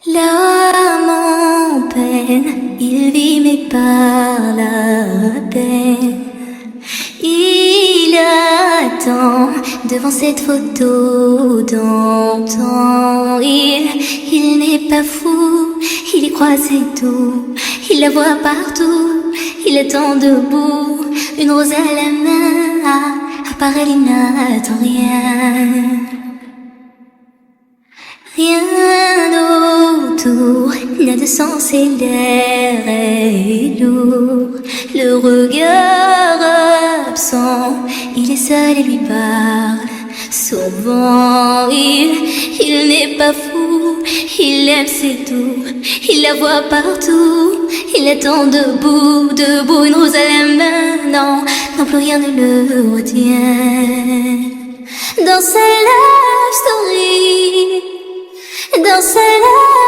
L'homme en peine, il vit mais par la peine. Il attend devant cette photo d'antan. Il n'est pas fou, il y croit c'est tout. Il la voit partout, il attend debout. Une rose à la main, à part elle il n'attend rien. Rien autour n'a de sens et l'air est lourd. Le regard absent, il est seul et lui parle souvent. Il n'est pas fou, il aime c'est tout. Il la voit partout, il attend debout, debout. Une rose à la main, non, non plus rien ne le retient. Dans sa love story, dans sa love